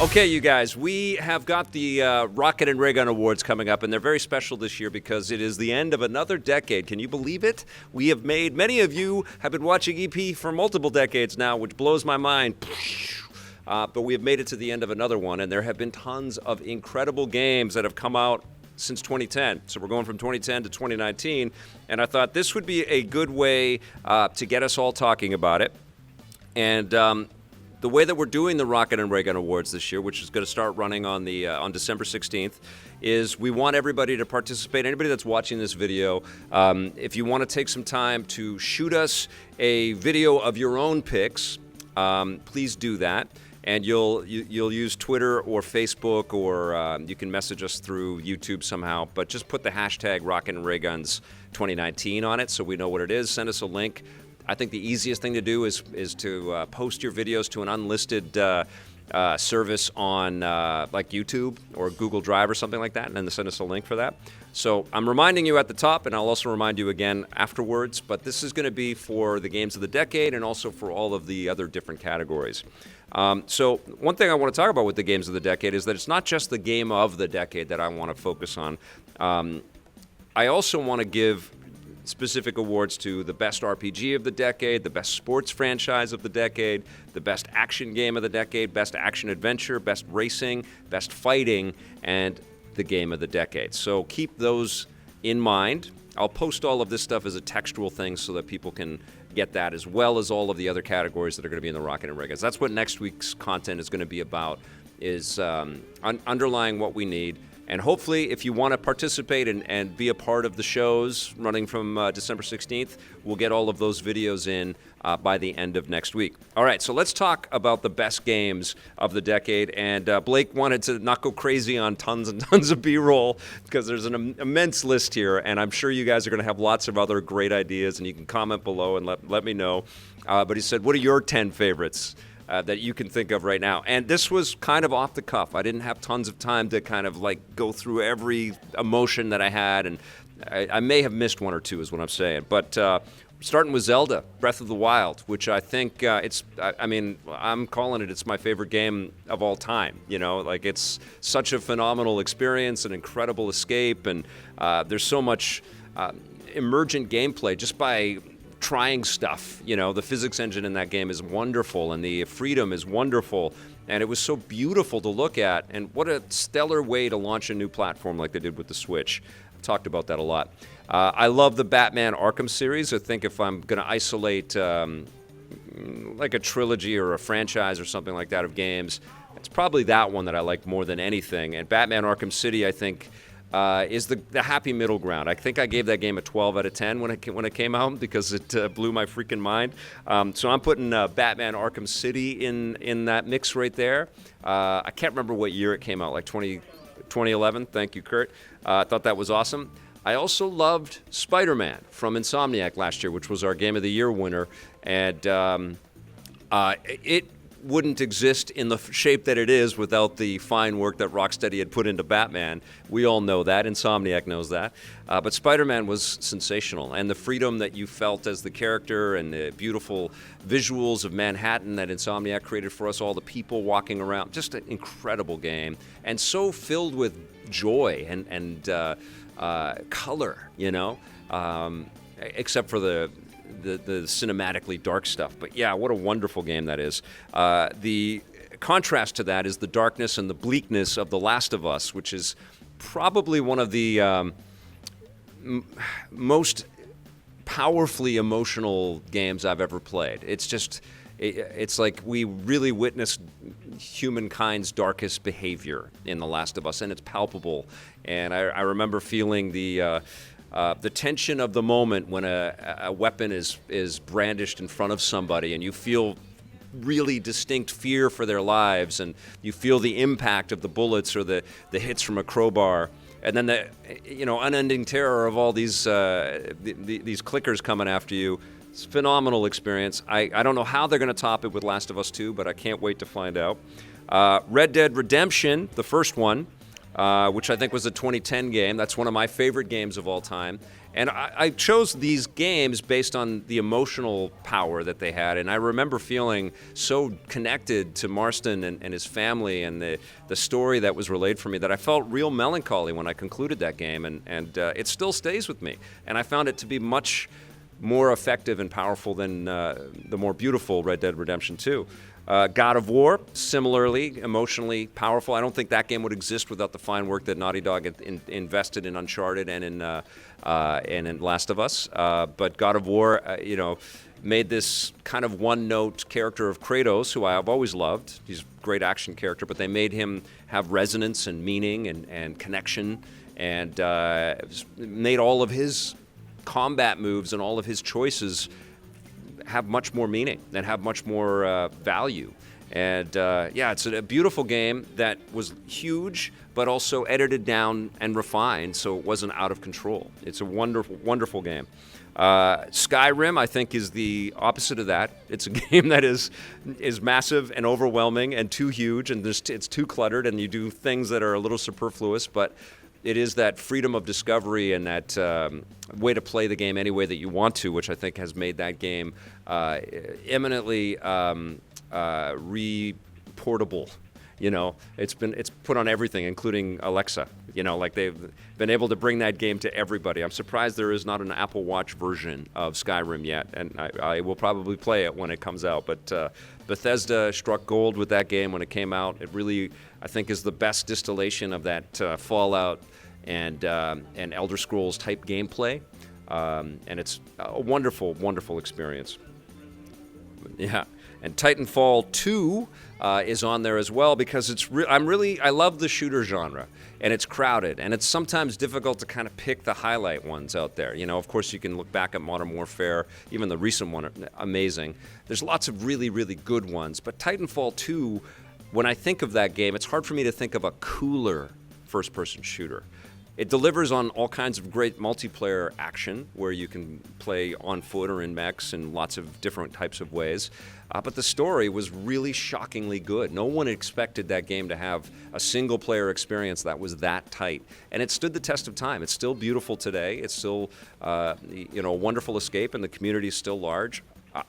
Okay, you guys, we have got the Rocket and Ray Gun Awards coming up, and they're very special this year because it is the end of another decade. Can you believe it? We have made, many of you have been watching EP for multiple decades now, which blows my mind. But we have made it to the end of another one, and there have been tons of incredible games that have come out since 2010. So we're going from 2010 to 2019, and I thought this would be a good way to get us all talking about it. And the way that we're doing the Rocket and Ray Gun Awards this year, which is going to start running on December 16th, is we want everybody to participate. Anybody that's watching this video, if you want to take some time to shoot us a video of your own picks, please do that. And you'll use Twitter or Facebook, or you can message us through YouTube somehow. But just put the hashtag Rocket and Ray Guns 2019 on it so we know what it is. Send us a link. I think the easiest thing to do is to post your videos to an unlisted service on like YouTube or Google Drive or something like that, and then send us a link for that. So I'm reminding you at the top, and I'll also remind you again afterwards, but this is going to be for the games of the decade and also for all of the other different categories. So one thing I want to talk about with the games of the decade is that it's not just the game of the decade that I want to focus on. I also want to give specific awards to the best RPG of the decade, the best sports franchise of the decade, the best action game of the decade, best action adventure, best racing, best fighting, and the game of the decade. So keep those in mind. I'll post all of this stuff as a textual thing so that people can get that, as well as all of the other categories that are going to be in the Rocket and Ray Guns. That's what next week's content is going to be about, is underlying what we need. And hopefully, if you want to participate and be a part of the shows running from December 16th, we'll get all of those videos in by the end of next week. All right, so let's talk about the best games of the decade. And Blake wanted to not go crazy on tons and tons of B-roll because there's an immense list here, and I'm sure you guys are going to have lots of other great ideas, and you can comment below and let me know. But he said, what are your 10 favorites that you can think of right now? And this was kind of off the cuff. I didn't have tons of time to kind of like go through every emotion that I had, and I may have missed one or two is what I'm saying. But starting with Zelda, Breath of the Wild, which I think I'm calling it, it's my favorite game of all time. You know, like, it's such a phenomenal experience, an incredible escape, and there's so much emergent gameplay just by trying stuff. You know, the physics engine in that game is wonderful, and the freedom is wonderful, and it was so beautiful to look at, and what a stellar way to launch a new platform like they did with the Switch. I've talked about that a lot. I love the Batman Arkham series. I think if I'm going to isolate like a trilogy or a franchise or something like that of games, it's probably that one that I like more than anything. And Batman Arkham City, I think, is the happy middle ground. I think I gave that game a 12 out of 10 when it came out because it blew my freaking mind. So I'm putting Batman Arkham City in that mix right there. I can't remember what year it came out, like 2011. Thank you, Kurt. I thought that was awesome. I also loved Spider-Man from Insomniac last year, which was our Game of the Year winner. And it wouldn't exist in the shape that it is without the fine work that Rocksteady had put into Batman. We all know that. Insomniac knows that. But Spider-Man was sensational. And the freedom that you felt as the character and the beautiful visuals of Manhattan that Insomniac created for us, all the people walking around, just an incredible game. And so filled with joy and color, you know, except for the cinematically dark stuff. But yeah, what a wonderful game that is. The contrast to that is the darkness and the bleakness of The Last of Us, which is probably one of the most powerfully emotional games I've ever played. It's just, it's like we really witnessed humankind's darkest behavior in The Last of Us, and it's palpable. And I remember feeling the tension of the moment when a weapon is brandished in front of somebody, and you feel really distinct fear for their lives, and you feel the impact of the bullets or the hits from a crowbar, and then the unending terror of all these clickers coming after you. It's a phenomenal experience. I don't know how they're going to top it with Last of Us 2, but I can't wait to find out. Red Dead Redemption, the first one, which I think was a 2010 game. That's one of my favorite games of all time. And I chose these games based on the emotional power that they had. And I remember feeling so connected to Marston and his family and the story that was relayed for me that I felt real melancholy when I concluded that game. And it still stays with me. And I found it to be much more effective and powerful than the more beautiful Red Dead Redemption 2. God of War, similarly emotionally powerful. I don't think that game would exist without the fine work that Naughty Dog had invested in Uncharted and in Last of Us. But God of War, made this kind of one-note character of Kratos, who I've always loved. He's a great action character, but they made him have resonance and meaning and connection, and made all of his combat moves and all of his choices have much more meaning and have much more value. And it's a beautiful game that was huge, but also edited down and refined so it wasn't out of control. It's a wonderful, wonderful game. Skyrim, I think, is the opposite of that. It's a game that is massive and overwhelming and too huge, and it's too cluttered, and you do things that are a little superfluous, but it is that freedom of discovery and that way to play the game any way that you want to, which I think has made that game eminently reportable. It's put on everything, including Alexa. They've been able to bring that game to everybody. I'm surprised there is not an Apple Watch version of Skyrim yet, and I will probably play it when it comes out. But Bethesda struck gold with that game when it came out. It really, I think, is the best distillation of that Fallout and Elder Scrolls type gameplay, and it's a wonderful, wonderful experience. Yeah, and Titanfall 2 is on there as well because I love the shooter genre, and it's crowded, and it's sometimes difficult to kind of pick the highlight ones out there. Of course, you can look back at Modern Warfare, even the recent one, amazing. There's lots of really, really good ones, but Titanfall 2, when I think of that game, it's hard for me to think of a cooler first-person shooter. It delivers on all kinds of great multiplayer action where you can play on foot or in mechs in lots of different types of ways. But the story was really shockingly good. No one expected that game to have a single-player experience that was that tight. And it stood the test of time. It's still beautiful today. It's still a wonderful escape, and the community is still large.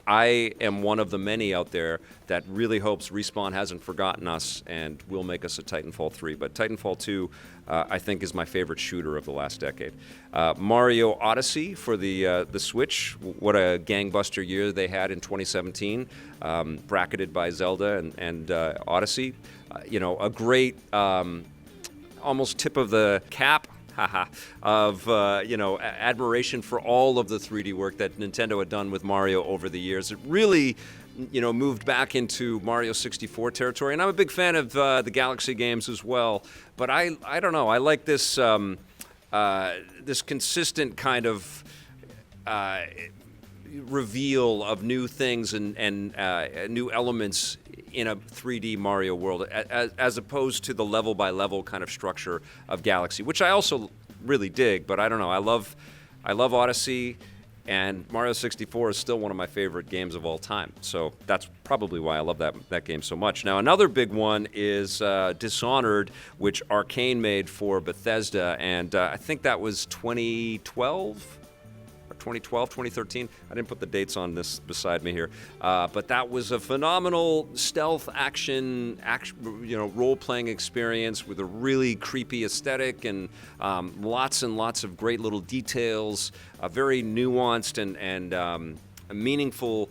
I am one of the many out there that really hopes Respawn hasn't forgotten us and will make us a Titanfall 3. But Titanfall 2, I think, is my favorite shooter of the last decade. Mario Odyssey for the Switch. What a gangbuster year they had in 2017, bracketed by Zelda and Odyssey. A great, almost tip of the cap of admiration for all of the 3D work that Nintendo had done with Mario over the years. It really, moved back into Mario 64 territory, and I'm a big fan of the Galaxy games as well. But I don't know. I like this this consistent kind of reveal of new things and new elements in a 3D Mario world, as opposed to the level-by-level kind of structure of Galaxy, which I also really dig. But I don't know. I love Odyssey, and Mario 64 is still one of my favorite games of all time. So that's probably why I love that game so much. Now, another big one is Dishonored, which Arcane made for Bethesda, and I think that was 2012. 2013. I didn't put the dates on this beside me here, but that was a phenomenal stealth action role-playing experience with a really creepy aesthetic and lots and lots of great little details, very nuanced and meaningful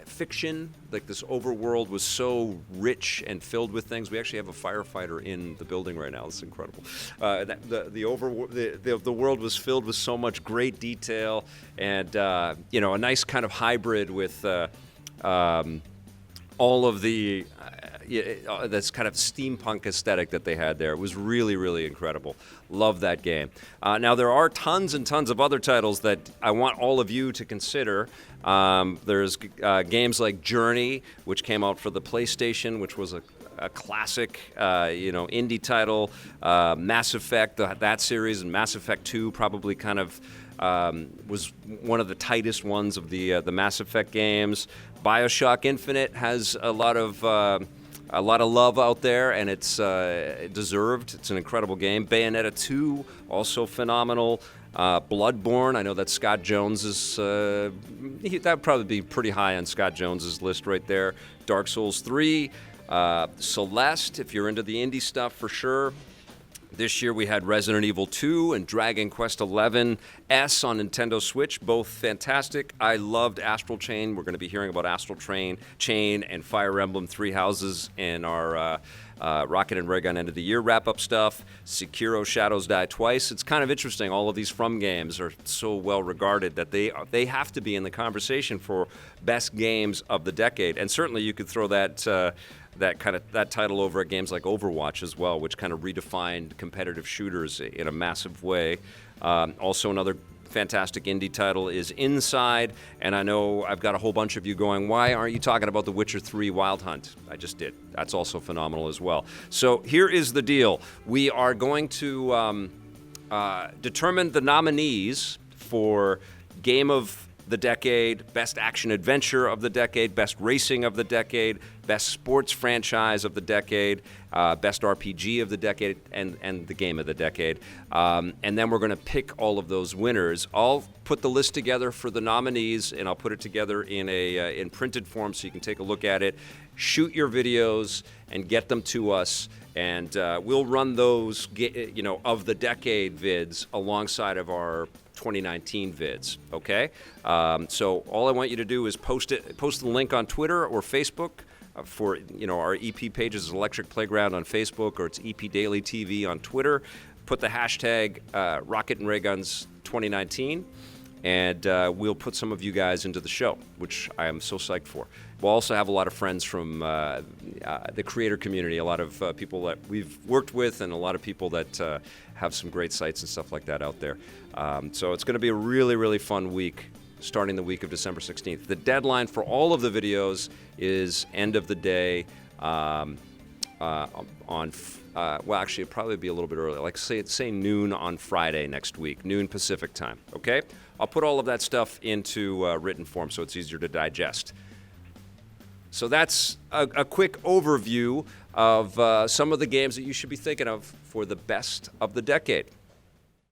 fiction. Like, this overworld was so rich and filled with things. We actually have a firefighter in the building right now. It's incredible. The world was filled with so much great detail and a nice kind of hybrid with all of the this kind of steampunk aesthetic that they had there. It was really, really incredible. Love that game. Now, there are tons and tons of other titles that I want all of you to consider. There's games like Journey, which came out for the PlayStation, which was a classic, indie title. Mass Effect, that series, and Mass Effect 2 probably kind of was one of the tightest ones of the Mass Effect games. Bioshock Infinite has a lot of A lot of love out there, and it's deserved. It's an incredible game. Bayonetta 2, also phenomenal. Bloodborne, I know that Scott Jones is, that would probably be pretty high on Scott Jones's list right there. Dark Souls 3, Celeste, if you're into the indie stuff for sure. This year we had Resident Evil 2 and Dragon Quest XI S on Nintendo Switch, both fantastic. I loved Astral Chain. We're going to be hearing about Astral Chain and Fire Emblem Three Houses in our Rocket and Ray Gun End of the Year wrap-up stuff. Sekiro Shadows Die Twice. It's kind of interesting. All of these From games are so well regarded that they have to be in the conversation for best games of the decade. And certainly you could throw that title over at games like Overwatch as well, which kind of redefined competitive shooters in a massive way. Also, another fantastic indie title is Inside, and I know I've got a whole bunch of you going, why aren't you talking about The Witcher 3 Wild Hunt? I just did. That's also phenomenal as well. So here is the deal. We are going to determine the nominees for Game of the Decade, Best Action Adventure of the Decade, Best Racing of the Decade, Best Sports Franchise of the Decade, Best RPG of the Decade, and the Game of the Decade. And then we're going to pick all of those winners. I'll put the list together for the nominees, and I'll put it together in printed form so you can take a look at it. Shoot your videos and get them to us, and we'll run those, of the decade vids alongside of our 2019 vids, okay? So all I want you to do is post the link on Twitter or Facebook for, our EP pages is Electric Playground on Facebook, or it's EP Daily TV on Twitter. Put the hashtag Rocket and Ray Guns 2019, and we'll put some of you guys into the show, which I am so psyched for. We'll also have a lot of friends from the creator community, a lot of people that we've worked with, and a lot of people that have some great sites and stuff like that out there. So it's going to be a really, really fun week, starting the week of December 16th. The deadline for all of the videos is end of the day actually, it'll probably be a little bit earlier, like say noon on Friday next week, noon Pacific time, okay? I'll put all of that stuff into written form so it's easier to digest. So that's a quick overview of some of the games that you should be thinking of for the best of the decade.